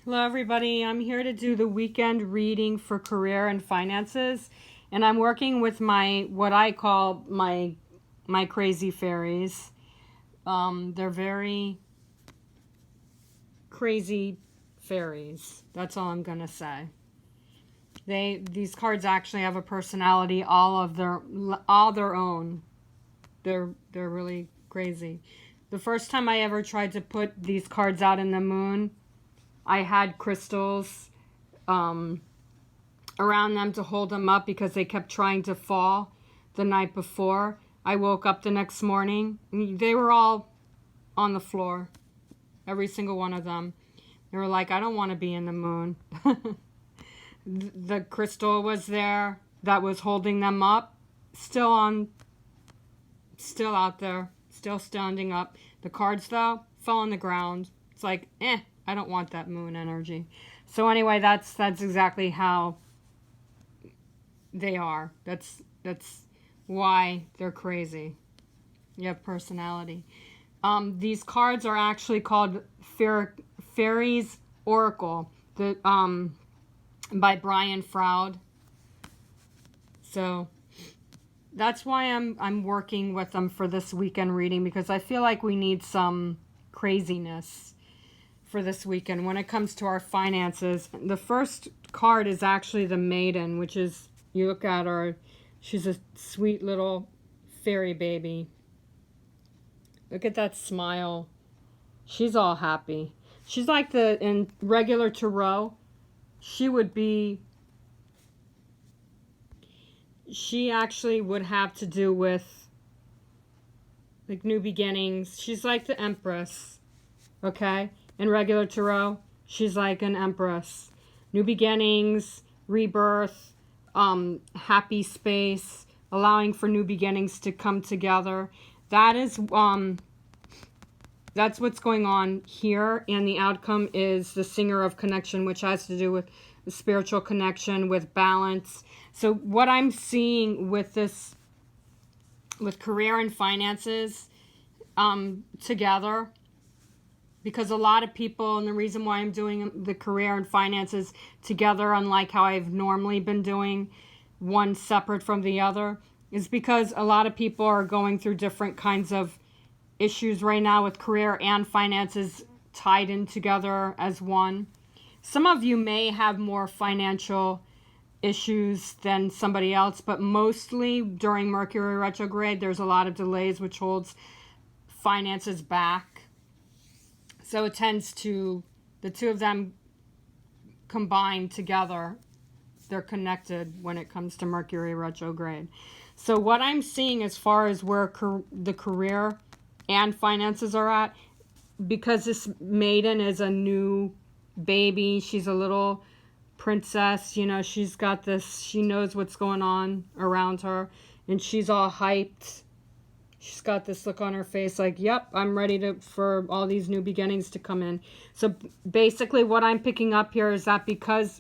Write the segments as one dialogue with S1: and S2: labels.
S1: Hello, everybody. I'm here to do the weekend reading for career and finances, and I'm working with what I call my crazy fairies. They're very crazy fairies. That's all I'm gonna say. These cards actually have a personality all their own. They're really crazy. The first time I ever tried to put these cards out in the moon, I had crystals around them to hold them up because they kept trying to fall the night before. I woke up the next morning and they were all on the floor, every single one of them. They were like, I don't want to be in the moon. The crystal was there that was holding them up, still out there, still standing up. The cards, though, fell on the ground. It's like, I don't want that moon energy. So anyway, that's exactly how they are. That's why they're crazy. You have personality. These cards are actually called Fairies Oracle, by Brian Froud. So that's why I'm working with them for this weekend reading, because I feel like we need some craziness for this weekend when it comes to our finances. The first card is actually the Maiden, which is, you look at her, she's a sweet little fairy baby. Look at that smile. She's all happy. She's like in regular tarot, she actually would have to do with like new beginnings. She's like the Empress, okay? In regular tarot, she's like an Empress. New beginnings, rebirth, happy space, allowing for new beginnings to come together. That's what's going on here, and the outcome is the Singer of Connection, which has to do with the spiritual connection, with balance. So what I'm seeing with this, with career and finances together, because a lot of people, and the reason why I'm doing the career and finances together, unlike how I've normally been doing one separate from the other, is because a lot of people are going through different kinds of issues right now with career and finances tied in together as one. Some of you may have more financial issues than somebody else, but mostly during Mercury retrograde, there's a lot of delays, which holds finances back. So it tends to, the two of them combined together, they're connected when it comes to Mercury retrograde. So what I'm seeing as far as where the career and finances are at, because this Maiden is a new baby, she's a little princess, she's got this, she knows what's going on around her, and she's all hyped. She's got this look on her face like, yep, I'm ready for all these new beginnings to come in. So basically what I'm picking up here is that because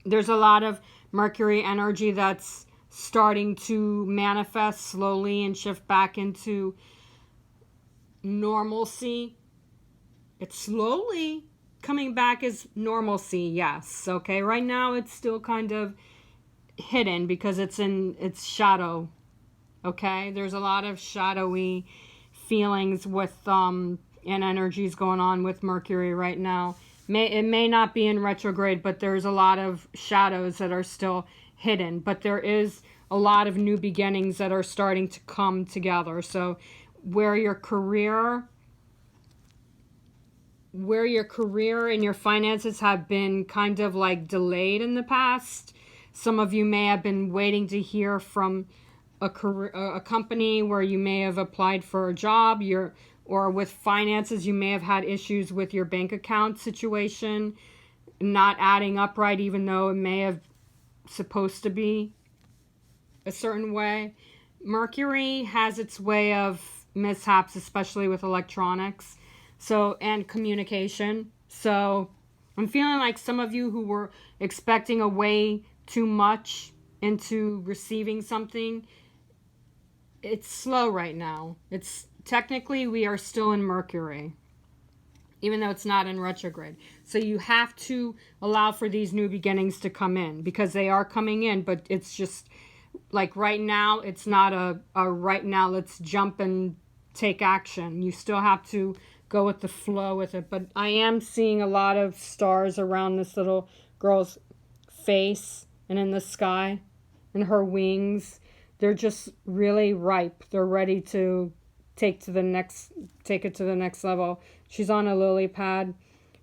S1: there's a lot of Mercury energy that's starting to manifest slowly and shift back into normalcy. It's slowly coming back as normalcy, yes. Okay, right now it's still kind of hidden because it's in its shadow. Okay, there's a lot of shadowy feelings with and energies going on with Mercury right now. It may not be in retrograde, but there's a lot of shadows that are still hidden. But there is a lot of new beginnings that are starting to come together. So where your career and your finances have been kind of like delayed in the past, some of you may have been waiting to hear from a company where you may have applied for a job, or with finances, you may have had issues with your bank account situation not adding up right, even though it may have supposed to be a certain way. Mercury has its way of mishaps, especially with electronics, and communication. So I'm feeling like some of you who were expecting a way too much into receiving something, it's slow right now. It's technically, we are still in Mercury. even though it's not in retrograde. So you have to allow for these new beginnings to come in, because they are coming in, but it's just like right now, it's not a right now, let's jump and take action. You still have to go with the flow with it. But I am seeing a lot of stars around this little girl's face and in the sky and her wings. They're just really ripe. They're ready to take it to the next level. She's on a lily pad.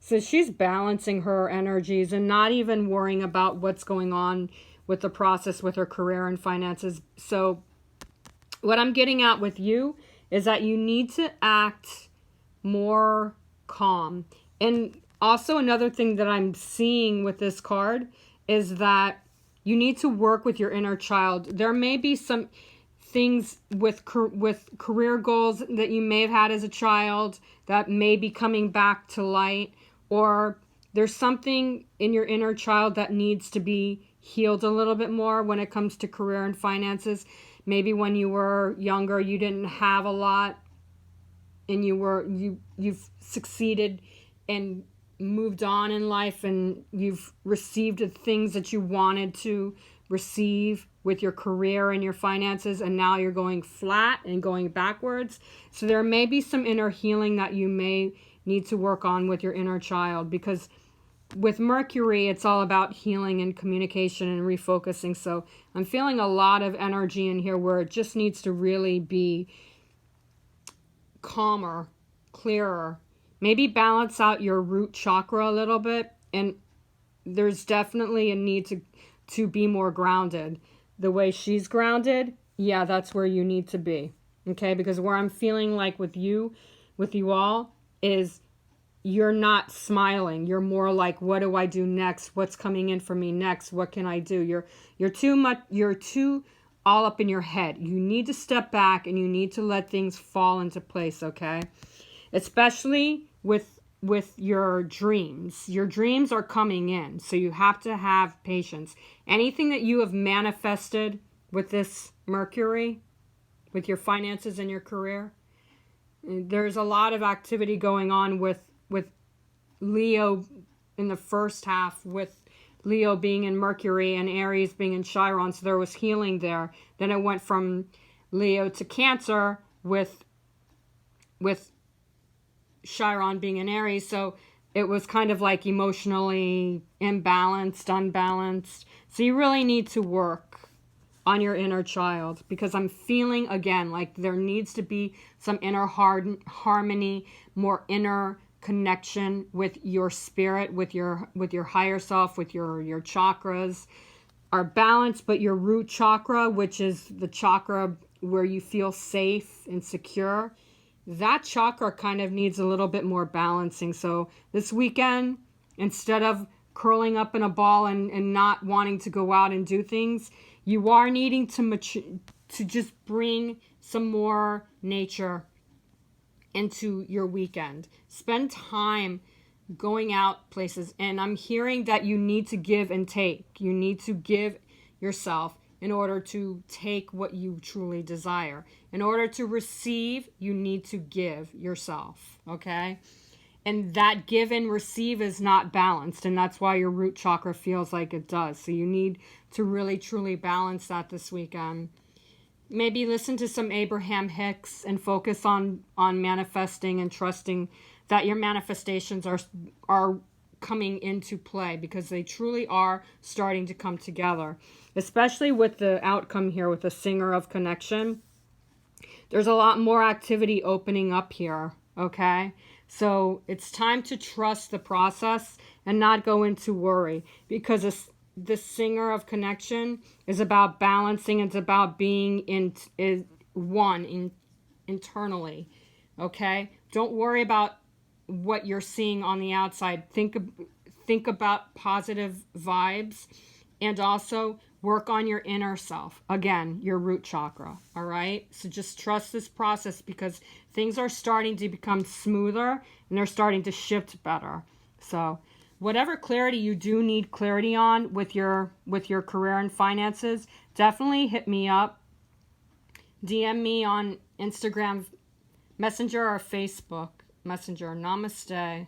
S1: So she's balancing her energies and not even worrying about what's going on with the process with her career and finances. So what I'm getting at with you is that you need to act more calm. And also another thing that I'm seeing with this card is that you need to work with your inner child. There may be some things with career goals that you may have had as a child that may be coming back to light, or there's something in your inner child that needs to be healed a little bit more when it comes to career and finances. Maybe when you were younger, you didn't have a lot, and you've succeeded and moved on in life, and you've received the things that you wanted to receive with your career and your finances, and now you're going flat and going backwards. So there may be some inner healing that you may need to work on with your inner child, because with Mercury, it's all about healing and communication and refocusing. So I'm feeling a lot of energy in here where it just needs to really be calmer, clearer. Maybe balance out your root chakra a little bit. And there's definitely a need to be more grounded. The way she's grounded, yeah, that's where you need to be. Okay? Because where I'm feeling like with you all, is you're not smiling. You're more like, what do I do next? What's coming in for me next? What can I do? You're too all up in your head. You need to step back and you need to let things fall into place, okay? Especially with your dreams. Your dreams are coming in, so you have to have patience. Anything that you have manifested with this Mercury, with your finances and your career, there's a lot of activity going on with Leo in the first half, with Leo being in Mercury and Aries being in Chiron, so there was healing there. Then it went from Leo to Cancer with Chiron being in Aries, so it was kind of like emotionally imbalanced, unbalanced. So you really need to work on your inner child, because I'm feeling again like there needs to be some inner harmony, more inner connection with your spirit, with your higher self, with your chakras are balanced, but your root chakra, which is the chakra where you feel safe and secure, that chakra kind of needs a little bit more balancing. So this weekend, instead of curling up in a ball and not wanting to go out and do things, you are needing to just bring some more nature into your weekend. Spend time going out places. And I'm hearing that you need to give and take. You need to give yourself in order to take what you truly desire. In order to receive, you need to give yourself, okay? And that give and receive is not balanced, and that's why your root chakra feels like it does. So you need to really, truly balance that this weekend. Maybe listen to some Abraham Hicks and focus on manifesting and trusting that your manifestations are coming into play, because they truly are starting to come together. Especially with the outcome here with the Singer of Connection. There's a lot more activity opening up here, okay? So it's time to trust the process and not go into worry, because the Singer of Connection is about balancing. It's about being internally, okay? Don't worry about what you're seeing on the outside. Think about positive vibes, and also work on your inner self. Again, your root chakra, all right? So just trust this process, because things are starting to become smoother and they're starting to shift better. So whatever clarity you do need clarity on with your career and finances, definitely hit me up. DM me on Instagram Messenger or Facebook. Messenger. Namaste.